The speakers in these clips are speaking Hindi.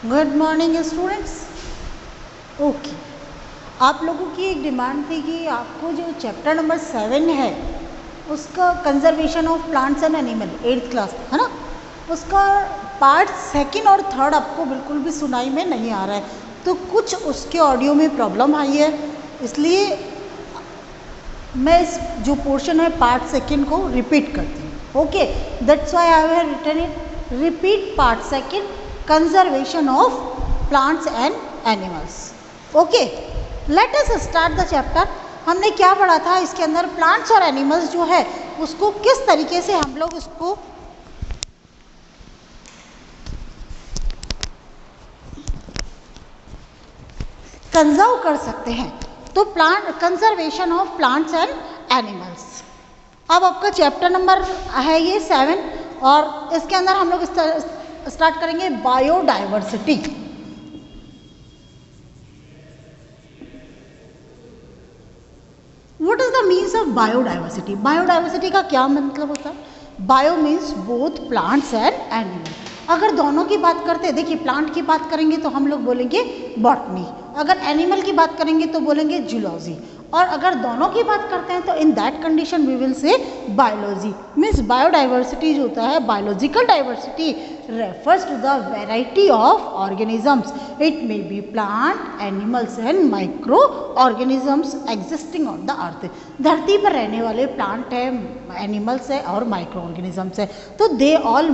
Good morning students. ओके, आप लोगों की एक डिमांड थी कि आपको जो चैप्टर नंबर 7 है उसका conservation of plants and animal 8th class है ना, उसका पार्ट 2 और 3 आपको बिल्कुल भी सुनाई में नहीं आ रहा है, तो कुछ उसके ऑडियो में प्रॉब्लम आई है, इसलिए मैं इस जो पोर्शन है पार्ट 2 को रिपीट करती हूँ। Okay, that's why I have written it, repeat part 2 conservation of plants and animals. Okay, let us start the chapter. हमने क्या पढ़ा था इसके अंदर, प्लांट्स और एनिमल्स जो है उसको किस तरीके से हम लोग उसको कंजर्व कर सकते हैं। तो plant conservation of plants and animals, अब आपका चैप्टर नंबर है ये 7 और इसके अंदर हम लोग स्टार्ट करेंगे biodiversity. What is the means of biodiversity? Biodiversity का क्या मतलब होता है? Bio means both plants and animal. अगर दोनों की बात करते हैं, देखिए प्लांट की बात करेंगे तो हम लोग बोलेंगे बॉटनी, अगर एनिमल की बात करेंगे तो बोलेंगे जूलॉजी, और अगर दोनों की बात करते हैं तो in that condition we will say biology. Means biodiversity जो होता है, biological diversity refers to the variety of organisms. It may be plant, animals and microorganisms existing on the earth. धरती पर रहने वाले प्लांट है, एनिमल्स है और माइक्रो ऑर्गेनिजम्स है, तो they all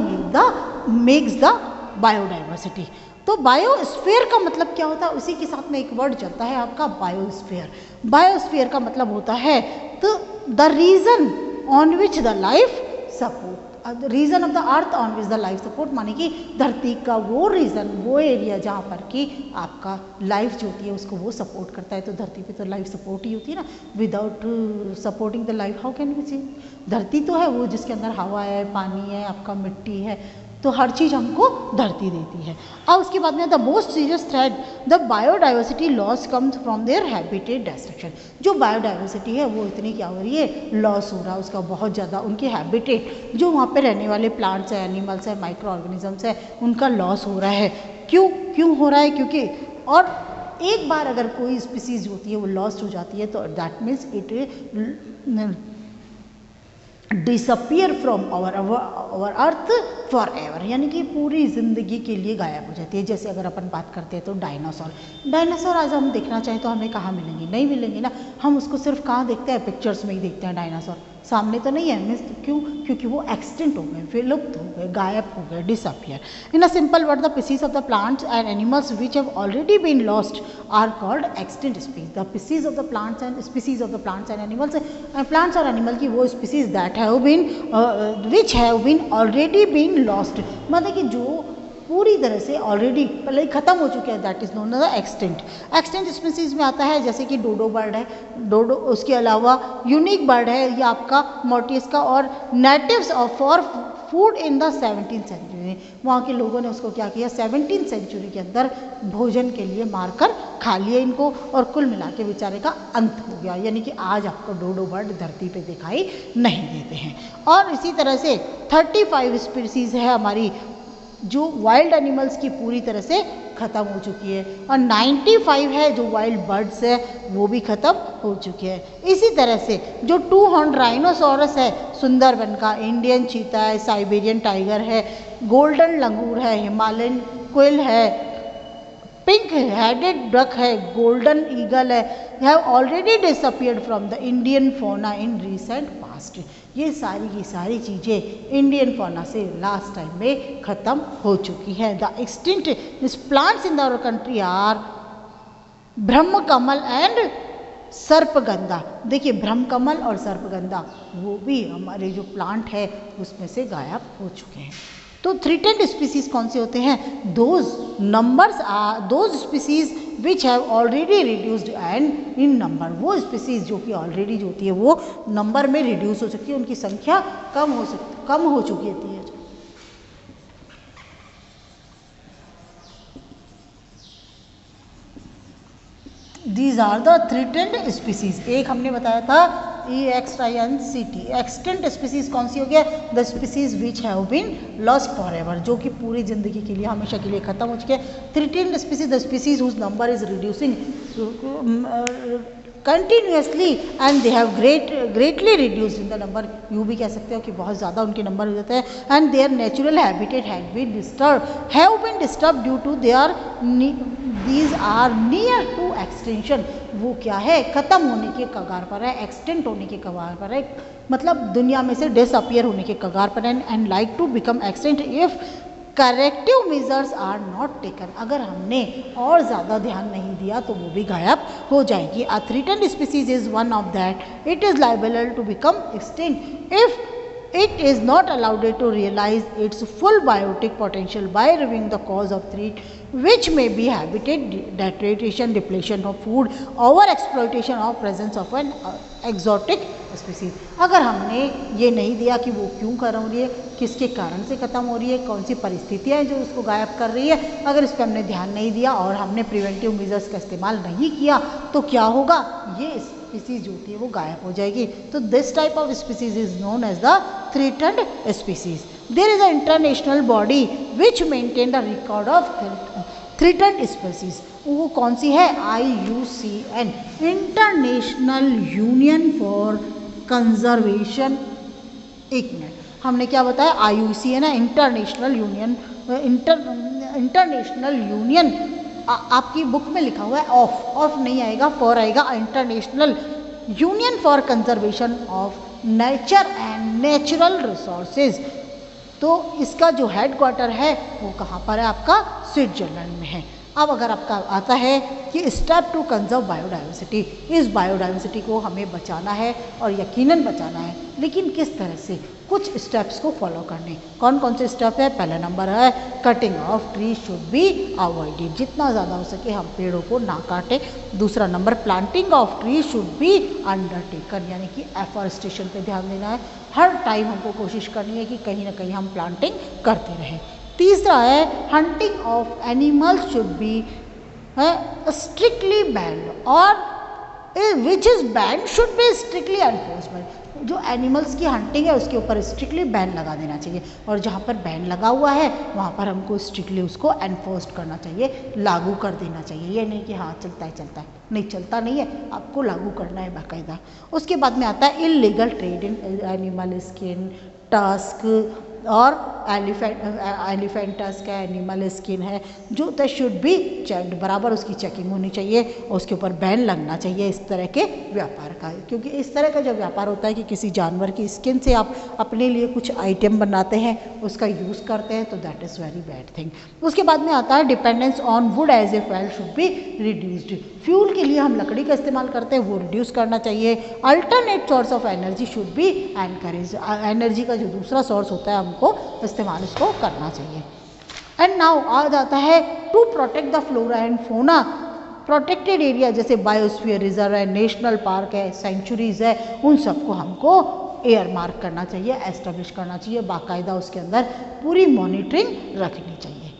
makes the biodiversity. तो बायोस्फीयर का मतलब क्या होता है, उसी के साथ में एक वर्ड चलता है आपका बायोस्फीयर। बायोस्फीयर का मतलब होता है तो the region on which the life support, region of the earth on which the life support, माने कि धरती का वो रीजन, वो एरिया जहाँ पर कि आपका लाइफ जो होती है उसको वो सपोर्ट करता है। तो धरती पे तो लाइफ सपोर्ट ही होती है ना, without supporting the life how can we see? धरती तो है वो जिसके अंदर हवा है, पानी है, आपका मिट्टी है, तो हर चीज़ हमको धरती देती है। और उसके बाद में the most serious threat the biodiversity loss comes from their habitat destruction. जो बायोडाइवर्सिटी है वो इतनी क्या हो रही है, लॉस हो रहा है उसका बहुत ज़्यादा, उनके हैबिटेट जो वहाँ पे रहने वाले प्लांट्स है, एनिमल्स है, माइक्रो ऑर्गेनिजम्स है, उनका लॉस हो रहा है। क्यों हो रहा है? क्योंकि और एक बार अगर कोई स्पीसीज होती है वो लॉस्ट हो जाती है तो that means it disappear from our earth for ever, यानी कि पूरी ज़िंदगी के लिए गायब हो जाती है। जैसे अगर अपन बात करते हैं तो डायनासोर आज हम देखना चाहें तो हमें कहाँ मिलेंगे? नहीं मिलेंगे ना, हम उसको सिर्फ कहाँ देखते हैं? पिक्चर्स में ही देखते हैं, डायनासोर सामने तो नहीं है। मीन्स क्यों? क्योंकि वो एक्सटिंक्ट हो गए, विलुप्त हो गए, गायब हो गए, disappear. In a simple word the species of the plants and animals which have already been lost are called extinct species. The species of the plants and species of the plants and animals, plants और एनिमल की वो species that have been which have been already been lost, मतलब कि जो पूरी तरह से ऑलरेडी पहले ख़त्म हो चुके हैं, that is known as extinct. Extinct species में आता है जैसे कि डोडो बर्ड है, डोडो, उसके अलावा यूनिक बर्ड है ये आपका मोर्टिस्का, और natives of for food in the 17th century. वहाँ के लोगों ने उसको क्या किया, 17th सेंचुरी के अंदर भोजन के लिए मारकर खा लिया इनको, और कुल मिला के बेचारे का अंत हो गया, यानी कि आज आपको डोडो बर्ड धरती पे दिखाई नहीं देते हैं। और इसी तरह से 35 स्पीसीज है हमारी जो वाइल्ड एनिमल्स की पूरी तरह से ख़त्म हो चुकी है, और 95 है जो वाइल्ड बर्ड्स है वो भी ख़त्म हो चुके हैं। इसी तरह से जो 2 हॉर्न राइनोसोरस है सुंदरबन का, इंडियन चीता है, साइबेरियन टाइगर है, गोल्डन लंगूर है, हिमालयन क्विल है, पिंक हेडेड डक है, गोल्डन ईगल है, have already disappeared from the Indian fauna in recent past. ये सारी की सारी चीज़ें इंडियन फौना से लास्ट टाइम में ख़त्म हो चुकी है। The extinct plants in our country are brahmakamal and sarpagandha. देखिए ब्रह्मकमल और सर्पगंधा वो भी हमारे जो प्लांट है उसमें से गायब हो चुके हैं। तो थ्रेटेंड स्पीसीज कौन से होते हैं? Those species which have already reduced and in number, वो स्पीसीज जो कि ऑलरेडी जो होती है वो नंबर में रिड्यूस हो सकती है, उनकी संख्या कम हो चुकी होती है। These are the threatened species. एक हमने बताया था EXTINCT, एक्सटेंट स्पीसीज कौन सी हो गया? The species which have been lost for ever, जो कि पूरी जिंदगी के लिए हमेशा के लिए खत्म हो चुके हैं। Threatened species, the species whose number is reducing continuously and they have greatly reduced in the number, यूँ भी कह सकते हो कि बहुत ज़्यादा उनके नंबर हो जाते हैं। And their natural habitat have been disturb due to their these are near to extension, वो क्या है? ख़त्म होने के कगार पर है, एक्सटेंट होने के कगार पर है, मतलब दुनिया में से डिसअपियर होने के कगार पर है। And like to become extent if corrective measures are not taken, अगर हमने और ज़्यादा ध्यान नहीं दिया तो वो भी गायब हो जाएगी। A threatened species is one of that, it is liable to become extinct if it is not allowed to realize its full biotic potential by reviewing the cause of threat, which may be habitat degradation, depletion of food, over exploitation or presence of an exotic species। अगर हमने ये नहीं दिया कि वो क्यों कर रही है, किसके कारण से ख़त्म हो रही है, कौन सी परिस्थितियाँ हैं जो उसको गायब कर रही है, अगर इस पर हमने ध्यान नहीं दिया और हमने प्रिवेंटिव मेजर्स का इस्तेमाल नहीं किया तो क्या होगा? ये स्पीसीज जो होती है वो गायब हो जाएगी। तो this type of species is known as the threatened species. There is a international body which maintain the record of threatened species, वो कौन सी है? IUCN, international union for conservation. एक मिनट, हमने क्या बताया? IUCN है, इंटरनेशनल यूनियन। आपकी बुक में लिखा हुआ है ऑफ नहीं आएगा, फॉर आएगा। International union for conservation of nature and natural resources. तो इसका जो हेडक्वार्टर है वो कहाँ पर है? आपका स्विट्जरलैंड में है। अब अगर आपका आता है कि स्टेप टू कंजर्व बायोडाइवर्सिटी, इस बायोडाइवर्सिटी को हमें बचाना है और यकीनन बचाना है, लेकिन किस तरह से? कुछ स्टेप्स को फॉलो करने। कौन कौन से स्टेप है? पहला नंबर है cutting of tree should be avoided, जितना ज़्यादा हो सके हम पेड़ों को ना काटें। दूसरा number planting of tree should be undertaken, यानी कि एफॉरेस्टेशन पे ध्यान देना है। हर टाइम हमको कोशिश करनी है कि कहीं ना कहीं हम प्लांटिंग करते रहें। तीसरा है hunting of animals should be strictly banned, और which is banned should be strictly enforcement. जो एनिमल्स की हंटिंग है उसके ऊपर स्ट्रिक्टली बैन लगा देना चाहिए, और जहाँ पर बैन लगा हुआ है वहाँ पर हमको स्ट्रिक्टली उसको एनफोर्स करना चाहिए, लागू कर देना चाहिए। ये नहीं कि हाँ चलता है, नहीं चलता नहीं है, आपको लागू करना है बाकायदा। उसके बाद में आता है illegal trade in animal skin, tusk और एलिफेंट टस्क है, एनिमल स्किन है, जो द शुड बी चेक्ड, बराबर उसकी चेकिंग होनी चाहिए और उसके ऊपर बैन लगना चाहिए इस तरह के व्यापार का। क्योंकि इस तरह का जो व्यापार होता है कि किसी जानवर की स्किन से आप अपने लिए कुछ आइटम बनाते हैं, उसका यूज़ करते हैं, तो that is very bad thing. उसके बाद में आता है dependence on wood as a fuel should be reduced, fuel के लिए हम लकड़ी का इस्तेमाल करते हैं वो रिड्यूस करना चाहिए। Alternate source of energy should be encourage, energy का जो दूसरा सोर्स होता है हमको इस्तेमाल इसको करना चाहिए। एंड नाउ आ जाता है to protect the flora and fauna, protected area जैसे बायोस्फीयर रिजर्व है, नेशनल पार्क है, सेंचुरीज है, उन सबको हमको एयर मार्क करना चाहिए, एस्टेब्लिश करना चाहिए, बाकायदा उसके अंदर पूरी मॉनिटरिंग रखनी चाहिए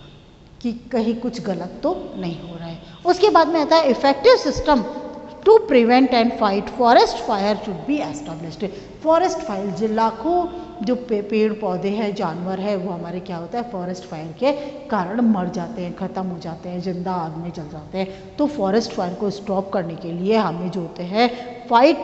कि कहीं कुछ गलत तो नहीं हो रहा है। उसके बाद में आता है effective system to prevent and fight forest fire should be established. Forest fire, जो लाखों जो पेड़ पौधे हैं, जानवर है, वो हमारे क्या होता है फॉरेस्ट फायर के कारण मर जाते हैं, ख़त्म हो जाते हैं, जिंदा आग में जल जाते हैं। तो फॉरेस्ट फायर को स्टॉप करने के लिए हमें जो होते हैं फाइट,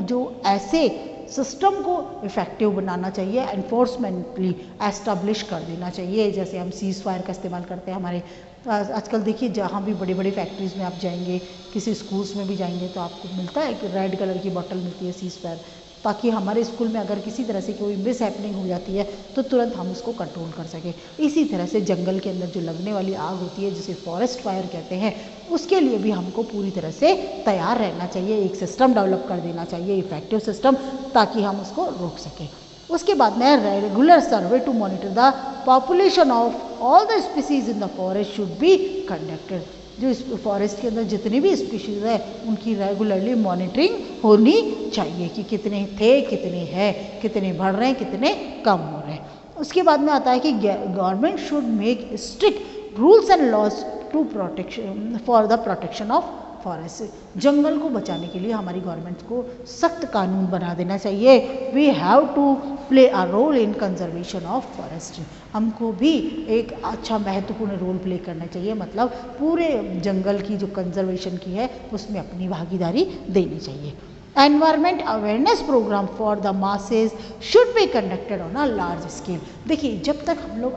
जो ऐसे सिस्टम को इफ़ेक्टिव बनाना चाहिए, एनफोर्समेंटली एस्टेब्लिश कर देना चाहिए। जैसे हम सीज़ फायर का इस्तेमाल करते हैं हमारे आजकल देखिए, जहाँ भी बड़ी बड़ी फैक्ट्रीज़ में आप जाएंगे, किसी स्कूल्स में भी जाएंगे तो आपको मिलता है कि रेड कलर की बॉटल मिलती है सीज़ फायर, ताकि हमारे स्कूल में अगर किसी तरह से कोई मिस हैपनिंग हो जाती है तो तुरंत हम उसको कंट्रोल कर सकें। इसी तरह से जंगल के अंदर जो लगने वाली आग होती है जिसे फॉरेस्ट फायर कहते हैं, उसके लिए भी हमको पूरी तरह से तैयार रहना चाहिए, एक सिस्टम डेवलप कर देना चाहिए, इफेक्टिव सिस्टम, ताकि हम उसको रोक सकें। उसके बाद में regular survey to monitor the population of all the species in the forest should be conducted. जो इस फॉरेस्ट के अंदर जितनी भी स्पीशीज़ है उनकी रेगुलरली मॉनिटरिंग होनी चाहिए कि कितने थे, कितने हैं, कितने बढ़ रहे हैं, कितने कम हो रहे हैं। उसके बाद में आता है कि government should make strict rules and laws to protection for the protection of forest. जंगल को बचाने के लिए हमारी गवर्नमेंट को सख्त कानून बना देना चाहिए। We have to play a role in conservation of forest. हमको भी एक अच्छा महत्वपूर्ण रोल प्ले करना चाहिए, मतलब पूरे जंगल की जो कंजर्वेशन की है उसमें अपनी भागीदारी देनी चाहिए। Environment awareness programme for the masses should be conducted on a large scale. देखिए, जब तक हम लोग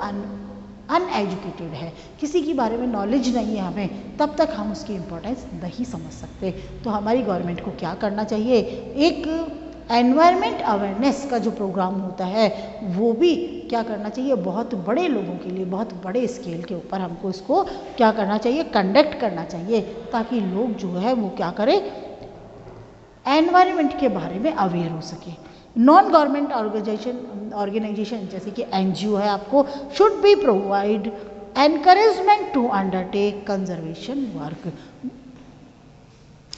अनएजुकेटेड है, किसी के बारे में नॉलेज नहीं है हमें, तब तक हम उसकी इम्पोर्टेंस नहीं समझ सकते। तो हमारी गवर्नमेंट को क्या करना चाहिए, एक एनवायरमेंट अवेयरनेस का जो प्रोग्राम होता है वो भी क्या करना चाहिए, बहुत बड़े लोगों के लिए, बहुत बड़े स्केल के ऊपर हमको इसको क्या करना चाहिए, कंडक्ट करना चाहिए, ताकि लोग जो है वो क्या करें, एनवायरनमेंट के बारे में अवेयर हो सके। नॉन गवर्नमेंट ऑर्गेनाइजेशन जैसे कि एनजीओ है, आपको should be provide encouragement to undertake conservation work.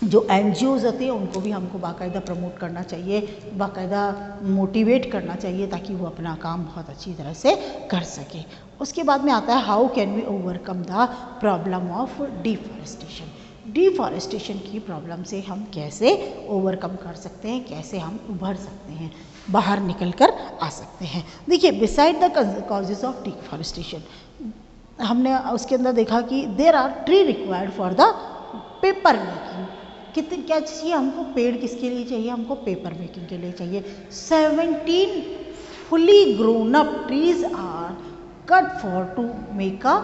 जो एनजीओज होते हैं उनको भी हमको बाकायदा प्रमोट करना चाहिए, बाकायदा मोटिवेट करना चाहिए, ताकि वो अपना काम बहुत अच्छी तरह से कर सके। उसके बाद में आता है how can we overcome the problem of deforestation. Deforestation की प्रॉब्लम से हम कैसे ओवरकम कर सकते हैं, कैसे हम उभर सकते हैं, बाहर निकल कर आ सकते हैं। देखिए, beside the causes of deforestation, हमने उसके अंदर देखा कि there are tree required for the paper making. कितने क्या चाहिए हमको, पेड़ किसके लिए चाहिए, हमको पेपर मेकिंग के लिए चाहिए। 17 fully grown up trees are cut for to make a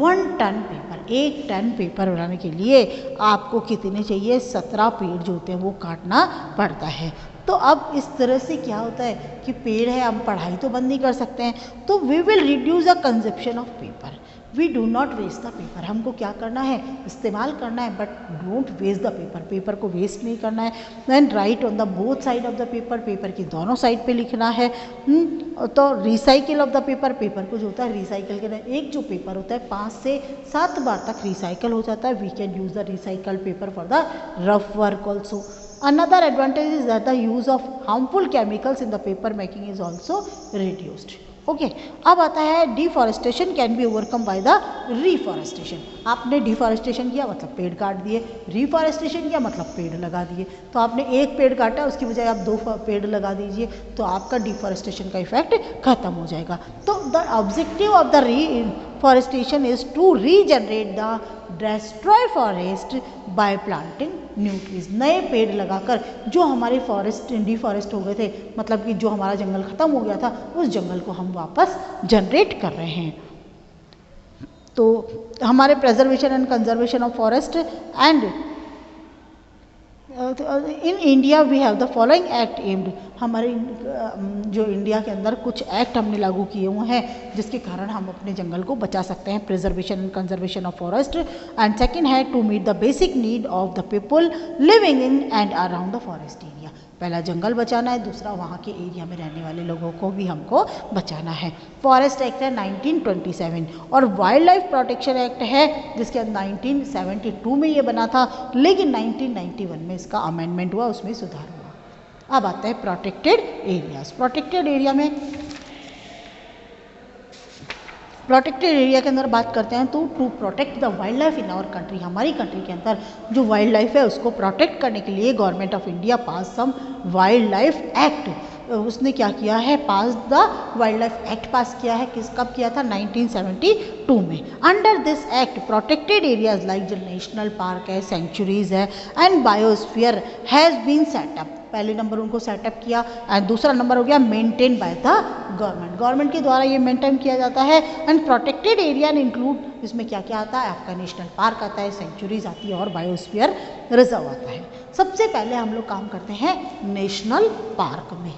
1 ton paper. 1 ton paper बनाने के लिए आपको कितने चाहिए, 17 पेड़ जो होते हैं वो काटना पड़ता है। तो अब इस तरह से क्या होता है कि पेड़ है, हम पढ़ाई तो बंद नहीं कर सकते हैं, तो we will reduce the consumption of paper. We do not waste the paper. हमको क्या करना है, इस्तेमाल करना है, but don't waste the paper. Paper को वेस्ट नहीं करना है। Then write on the both side of the paper, paper की दोनों साइड पे लिखना है। तो recycle of the paper, paper को जो होता है रिसाइकिल करना है। एक जो पेपर होता है 5 से 7 बार तक रिसाइकिल हो जाता है। We can use the recycled paper for the rough work also. Another advantage is that the use of harmful chemicals in the paper making is also reduced. Okay, अब आता है deforestation can be overcome by the reforestation. आपने डिफॉरेस्टेशन किया मतलब पेड़ काट दिए, रिफॉरेस्टेशन किया मतलब पेड़ लगा दिए। तो आपने एक पेड़ काटा, उसकी बजाय आप 2 पेड़ लगा दीजिए, तो आपका डिफॉरेस्टेशन का इफेक्ट खत्म हो जाएगा। तो the objective of the reforestation is to regenerate the destroy forest by planting new trees. नए पेड़ लगाकर जो हमारे फॉरेस्ट डिफॉरेस्ट हो गए थे, मतलब कि जो हमारा जंगल खत्म हो गया था, उस जंगल को हम वापस जनरेट कर रहे हैं। तो हमारे preservation and conservation of forest and in India we have the following act aimed. हमारे जो इंडिया के अंदर कुछ एक्ट हमने लागू किए हुए हैं जिसके कारण हम अपने जंगल को बचा सकते हैं, preservation and conservation of forest. And second है to meet the basic need of the people living in and around the forest area. पहला जंगल बचाना है, दूसरा वहाँ के एरिया में रहने वाले लोगों को भी हमको बचाना है। फॉरेस्ट एक्ट है 1927 और वाइल्ड लाइफ प्रोटेक्शन एक्ट है जिसके 1972 में ये बना था, लेकिन 1991 में इसका अमेंडमेंट हुआ, उसमें सुधार हुआ। अब आता है प्रोटेक्टेड एरियाज। प्रोटेक्टेड एरिया में प्रोटेक्टेड एरिया के अंदर बात करते हैं तो to protect the wild life in our country, हमारी कंट्री के अंदर जो वाइल्ड लाइफ है उसको प्रोटेक्ट करने के लिए government of India pass some wild life act. उसने क्या किया है, pass the wild life act pass किया है। कब किया था, 1972 में। Under this act protected areas like जो नेशनल पार्क है, सेंचुरीज है and biosphere has been set up. पहले नंबर उनको सेटअप किया एंड दूसरा नंबर हो गया maintain by the government. Government के द्वारा ये मेंटेन किया जाता है। एंड प्रोटेक्टेड एरिया इंक्लूड, इसमें क्या क्या आता है, आपका नेशनल पार्क आता है, सेंचुरीज आती है और बायोस्फीयर रिजर्व आता है। सबसे पहले हम लोग काम करते हैं नेशनल पार्क में।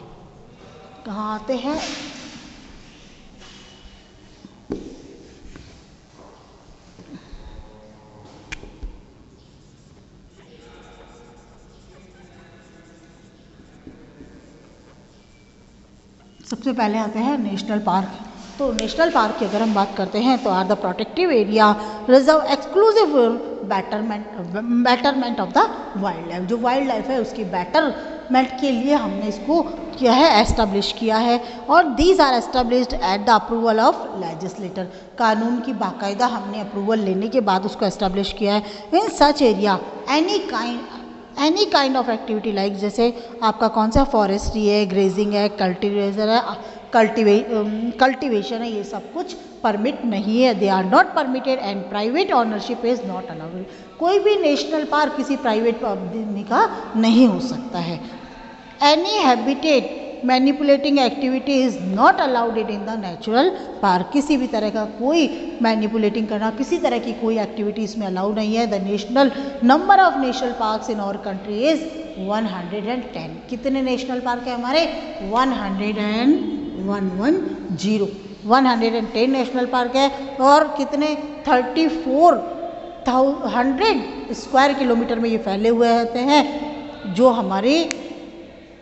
कहाँ आते हैं, सबसे पहले आते हैं नेशनल पार्क। तो नेशनल पार्क की अगर हम बात करते हैं तो are the protective area reserve exclusive betterment of the wild life. जो वाइल्ड लाइफ है उसकी बेटरमेंट के लिए हमने इसको किया है, एस्टेब्लिश किया है, और these are established at the approval of legislator. कानून की बाकायदा हमने अप्रूवल लेने के बाद उसको एस्टेब्लिश किया है। In such area any kind of activity like, जैसे आपका कौन सा फॉरेस्ट्री है, ग्रेजिंग है, कल्टीवेशन है, कल्टीवेशन है, ये सब कुछ परमिट नहीं है। They are not permitted and private ownership is not allowed. कोई भी नेशनल पार्क किसी प्राइवेट आदमी का नहीं हो सकता है। Any habitat manipulating activity is not allowed in the natural park. किसी भी तरह का कोई मैनिपुलेटिंग करना, किसी तरह की कोई एक्टिविटी इसमें अलाउ नहीं है। The national number of national parks in our country is 110। कितने नेशनल पार्क है हमारे? 110 नेशनल पार्क है। और कितने? 3400 स्क्वायर किलोमीटर में ये फैले हुए रहते हैं, जो हमारे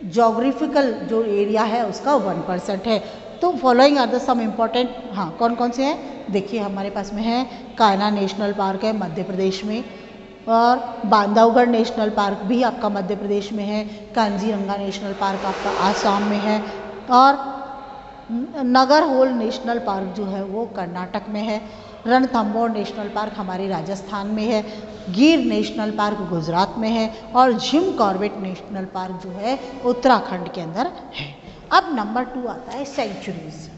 जोग्राफिकल जो एरिया है उसका 1% है। तो following are the some important, हाँ कौन कौन से हैं देखिए, हमारे पास में है कान्हा नेशनल पार्क है मध्य प्रदेश में, और बांधवगढ़ नेशनल पार्क भी आपका मध्य प्रदेश में है, कांजीरंगा नेशनल पार्क आपका आसाम में है, और नागरहोल नेशनल पार्क जो है वो कर्नाटक में है, रणथंबोर नेशनल पार्क हमारे राजस्थान में है, गिर नेशनल पार्क गुजरात में है, और जिम कॉर्बेट नेशनल पार्क जो है उत्तराखंड के अंदर है। अब नंबर 2 आता है सेंचुरीज।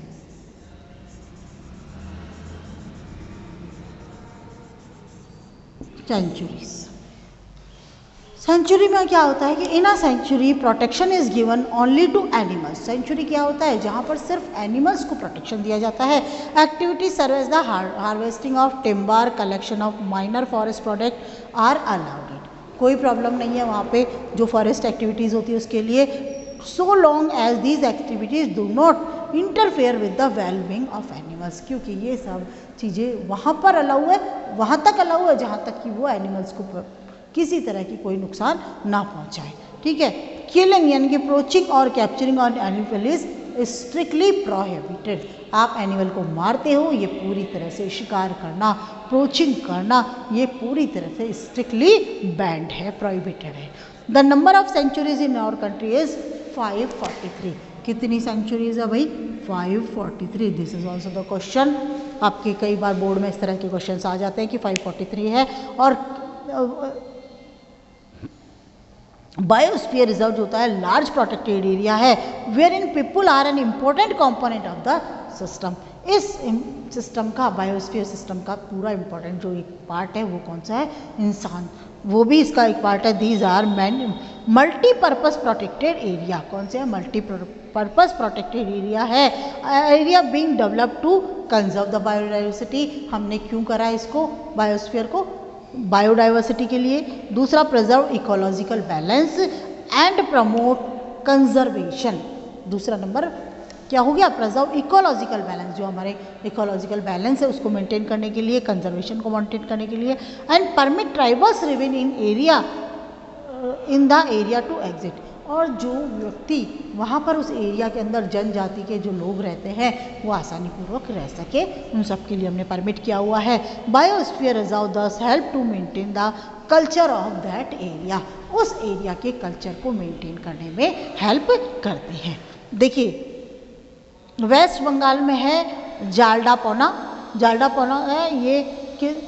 सेंचुरी में क्या होता है कि in a sanctuary protection is given only to animals. Sanctuary क्या होता है? जहाँ पर सिर्फ एनिमल्स को प्रोटेक्शन दिया जाता है। Activity serve as the harvesting of timber, collection of minor forest product are allowed. कोई प्रॉब्लम नहीं है वहाँ पे जो फॉरेस्ट एक्टिविटीज़ होती है उसके लिए, so long as these activities do not interfere with the wellbeing of animals. क्योंकि ये सब चीज़ें वहाँ पर अलाउ है, वहाँ तक अलाउ है जहाँ तक कि वो एनिमल्स को किसी तरह की कोई नुकसान ना पहुँचाए। ठीक है। किलिंग यानी कि पोचिंग और capturing on animal is strictly prohibited. आप एनिमल को मारते हो, ये पूरी तरह से शिकार करना, पोचिंग करना, ये पूरी तरह से स्ट्रिक्टली बैंड है, प्रोहिबिटेड है। The number of sanctuaries in our country is 543। कितनी सेंचुरीज है भाई? 543। This is also the question. आपके कई बार बोर्ड में इस तरह के क्वेश्चन आ जाते हैं कि 543 है। और बायोस्फीयर रिजर्व जो होता है लार्ज प्रोटेक्टेड एरिया है, where in people are an important component of the system. इस सिस्टम का, बायोस्फीयर सिस्टम का पूरा इम्पोर्टेंट जो एक पार्ट है वो कौन सा है? इंसान, वो भी इसका एक पार्ट है। These are multipurpose protected area. कौन से है? मल्टीपर्पज प्रोटेक्टेड एरिया है। Area being develop to conserve the biodiversity. हमने क्यों करा इसको, बायोस्फीयर को? बायोडाइवर्सिटी के लिए। दूसरा, preserve ecological balance and promote conservation. दूसरा नंबर क्या हो गया? प्रिजर्व इकोलॉजिकल बैलेंस, जो हमारे इकोलॉजिकल बैलेंस है उसको मेंटेन करने के लिए, कंजर्वेशन को मेंटेन करने के लिए। And permit tribals living in area in the area to exit. और जो व्यक्ति वहाँ पर उस एरिया के अंदर जनजाति के जो लोग रहते हैं वो आसानी पूर्वक रह सके, उन सब के लिए हमने परमिट किया हुआ है। Biosphere reserve does help to maintain the culture of that area. उस एरिया के कल्चर को मेंटेन करने में हेल्प करते हैं। देखिए वेस्ट बंगाल में है जालडापौना। जालडापौना है, ये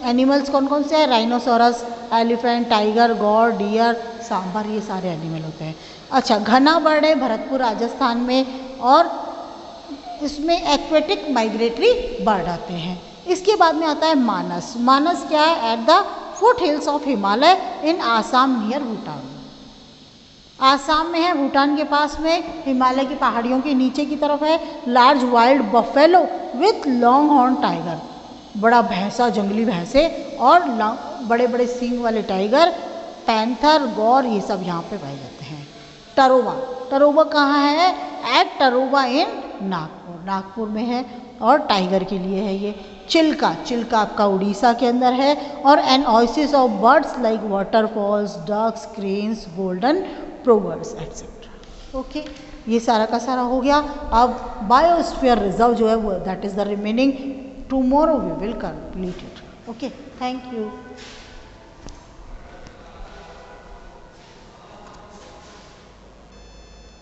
एनिमल्स कौन कौन से हैं? राइनोसोरस, एलिफेंट, टाइगर, गौर, डियर, सांभर, ये सारे एनिमल होते हैं। अच्छा, घना बर्ड है भरतपुर राजस्थान में, और इसमें एक्वेटिक माइग्रेटरी बर्ड आते हैं। इसके बाद में आता है मानस। मानस क्या है? At the foot hills of Himalaya in Assam near Bhutan. Assam में है, भूटान के पास में, हिमालय की पहाड़ियों के नीचे की तरफ है। Large wild buffalo with long horn tiger. बड़ा भैंसा, जंगली भैंसे और बड़े बड़े सींग वाले टाइगर, पैंथर, गौर, ये सब यहाँ पे पाए जाते हैं। टरोबा, टरोबा कहाँ है? एट टरोबा इन नागपुर। नागपुर में है और टाइगर के लिए है ये। चिल्का, चिल्का आपका उड़ीसा के अंदर है। और an oasis of birds like waterfalls, ducks, cranes, golden plovers etcetera. Okay, ये सारा का सारा हो गया। अब बायोस्फीयर रिजर्व जो है वो that is the remaining, tomorrow we will complete it. Okay, thank you.